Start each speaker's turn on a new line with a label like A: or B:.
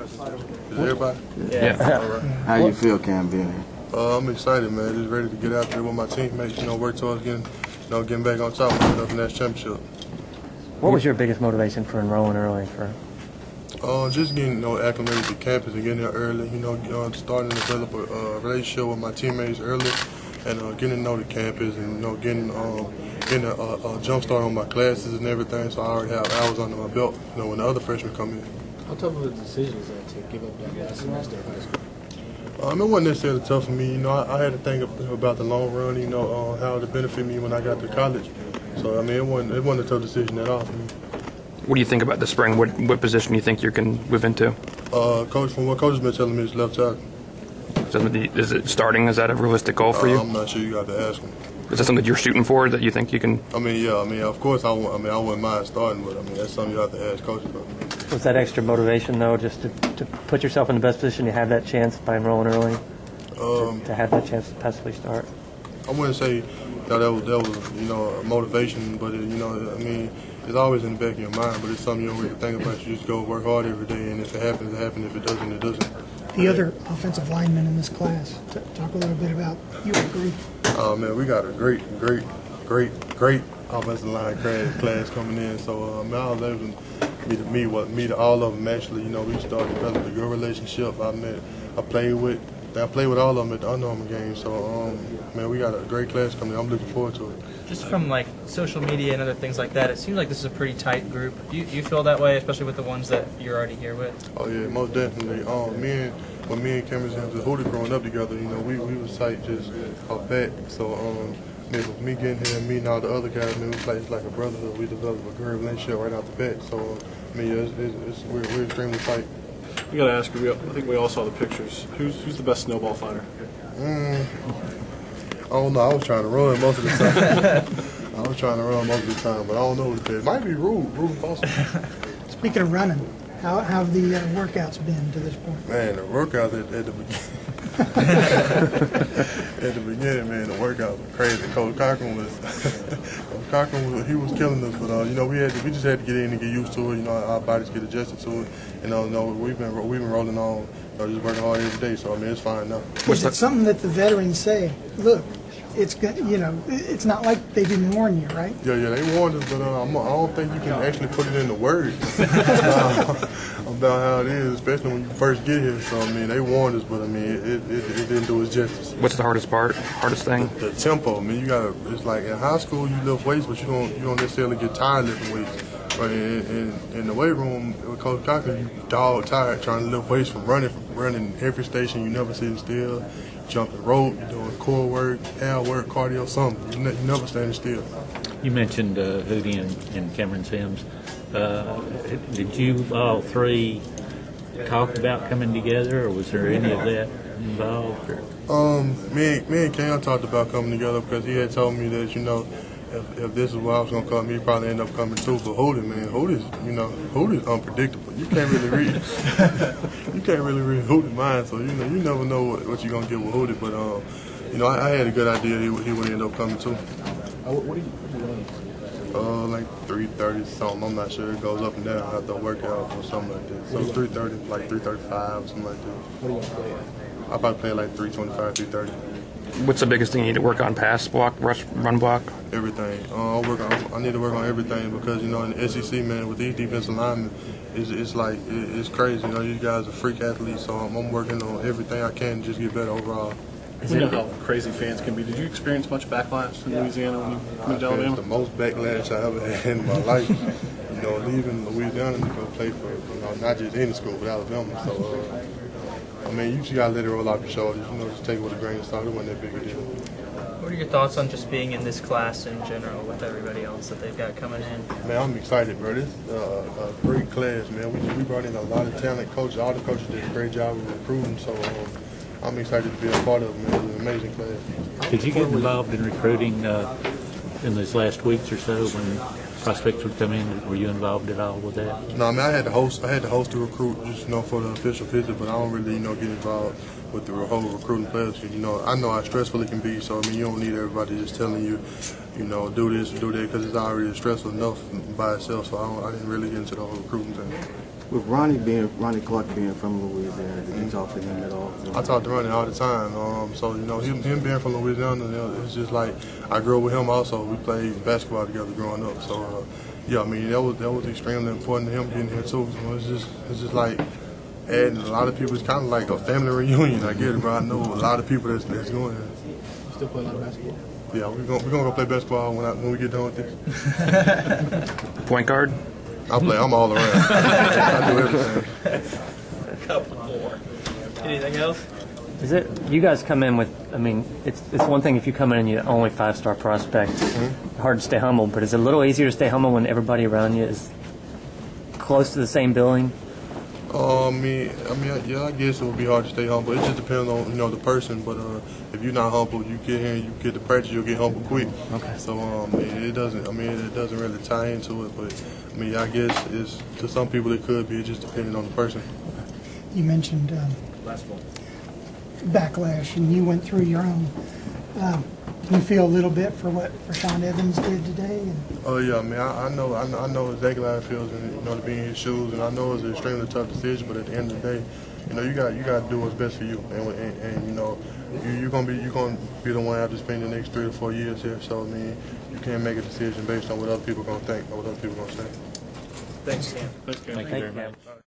A: Is everybody?
B: Yeah.
C: How you feel, Cam, being here?
A: I'm excited, man. Just ready to get out there with my teammates. Work towards getting back on top of the next championship.
B: What was your biggest motivation for enrolling early?
A: Just getting acclimated to campus and getting there early. Starting to develop a relationship with my teammates early, and getting to know the campus, and getting a jump start on my classes and everything. So I already have hours under my belt. When the other freshmen come in.
D: How tough of a decision is that to give up that last semester of high school?
A: It wasn't necessarily tough for me. I had to think about the long run. How it would benefit me when I got to college. So it wasn't a tough decision at all for me.
E: What do you think about the spring? What position do you think you can move into?
A: Coach, from what Coach has been telling me, is left tackle.
E: Is it starting? Is that a realistic goal for you?
A: I'm not sure. You got to ask him.
E: Is that something that you're shooting for, that you think you can?
A: Of course, I wouldn't mind starting, but that's something you have to ask Coach about.
B: Was that extra motivation, though, just to put yourself in the best position to have that chance by enrolling early, to have that chance to possibly start?
A: I wouldn't say that was motivation, but it's always in the back of your mind. But it's something you don't really think about. You just go work hard every day, and if it happens, it happens. If it doesn't, it doesn't.
F: The other offensive linemen in this class. Talk a little bit about your group.
A: Oh man, we got a great offensive line class coming in. So I was able to meet all of them. Actually, we started developing a good relationship. I played with all of them at the Under Armour game. So we got a great class coming in. I'm looking forward to it.
G: Just from social media and other things like that, it seems like this is a pretty tight group. Do you feel that way, especially with the ones that you're already here with?
A: Oh yeah, most definitely. When me and Cameron and Hootie growing up together, we was tight just off bat. So with me getting here and meeting all the other guys, it's like a brotherhood. We developed a great relationship right off the bat. So we're extremely tight.
H: We got to ask you. I think we all saw the pictures. Who's the best snowball fighter?
A: I don't know. I was trying to run most of the time. But I don't know who the best. Might be Ruben Foster.
F: Speaking of running, how have the workouts been to this point?
A: Man, the workouts at the beginning. At the beginning, man, the workouts were crazy. Coach Cochran was killing us, but we just had to get in and get used to it. Our bodies get adjusted to it. We've been rolling on, just working hard every day. So it's fine now.
F: Is it something that the veterans say? Look, it's not like they didn't warn you, right?
A: Yeah, they warned us, but I don't think you can actually put it into words about how it is, especially when you first get here. So they warned us, but it didn't do its justice.
E: What's the hardest thing?
A: The tempo. It's like in high school you lift weights, but you don't necessarily get tired lifting weights. But in the weight room with Coach Cochran, you dog tired trying to lift weights from running every station. You never sitting still. Jumping rope, you're doing core work, air work, cardio, something. You never standing still.
I: You mentioned Hootie and Cameron Sims. Did you all three talk about coming together, or was there any of that involved?
A: Me and Cam talked about coming together because he had told me that if this is where I was gonna come, he'd probably end up coming too. But Hootie's unpredictable. You can't really read. You can't really read Hootie's mind, so you never know what you're gonna get with Hootie. But I had a good idea he would end up coming too.
H: What do you run?
A: Like 3:30 something. I'm not sure. It goes up and down after a workout or something like that. So 3:30, like 3:35, something like that.
H: What do you want to play at?
A: I probably play like 3:25, 3:30.
E: What's the biggest thing you need to work on? Pass block, rush, run block?
A: Everything. I need to work on everything because in the SEC, man, with these defensive linemen, it's crazy. These guys are freak athletes, so I'm working on everything I can to just get better overall.
H: We know how crazy fans can be. Did you experience much backlash in Louisiana when you moved to Alabama?
A: The most backlash I ever had in my life. Leaving Louisiana to go play for not just any school but Alabama. So you just gotta let it roll off your shoulders. Just take it with a grain of salt. It wasn't that big a deal.
G: What are your thoughts on just being in this class in general with everybody else that they've got coming in?
A: Man, I'm excited, bro. This is a great class, man. We brought in a lot of talent coaches. All the coaches did a great job of recruiting, so I'm excited to be a part of it, man. It was an amazing class.
I: Did you get involved in recruiting in these last weeks or so when prospects would come in? Were you involved at all with that?
A: No, I had to host the recruit just for the official visit, but I don't really get involved with the whole recruiting players. You know, I know how stressful it can be. So I mean, you don't need everybody just telling you, you know, do this and do that, because it's already stressful enough by itself. So I didn't really get into the whole recruiting thing.
C: With Ronnie Clark being from Louisiana, did you talk to him at all?
A: I talk to Ronnie all the time. So you know, him being from Louisiana, you know, it's just like I grew up with him. Also, we played basketball together growing up. So yeah, I mean that was extremely important to him getting here too. So it's just like adding a lot of people. It's kind of like a family reunion. I get it, bro. I know a lot of people that's going.
D: You still play a lot of basketball?
A: Yeah, we're gonna go play basketball when we get done with this.
E: Point guard?
A: I'm all around. I do everything.
G: Couple more. Anything else?
B: Is it you guys come in with? I mean, it's one thing if you come in and you're the only 5-star prospect. Hard to stay humble, but is it a little easier to stay humble when everybody around you is close to the same billing?
A: I mean, yeah, I guess it would be hard to stay humble. It just depends on, you know, the person. But if you're not humble, you get here and you get the practice, you'll get humble quick. Okay. So it doesn't. I mean, it doesn't really tie into it. But I mean, I guess it's to some people it could be. It just depending on the person.
F: You mentioned backlash, and you went through your own. Can you feel a little bit for what Rashawn Evans did today?
A: Oh yeah, man. I know exactly how it feels, and you know, to be in his shoes, and I know it's an extremely tough decision. But at the end of the day, you know, you got to do what's best for you, and you know, you're gonna be the one after spending the next 3 to 4 years here. So I mean, you can't make a decision based on what other people are gonna think or what other people are gonna say.
G: Thanks, Cam.
H: Thanks, Cam.
I: Thank you very much.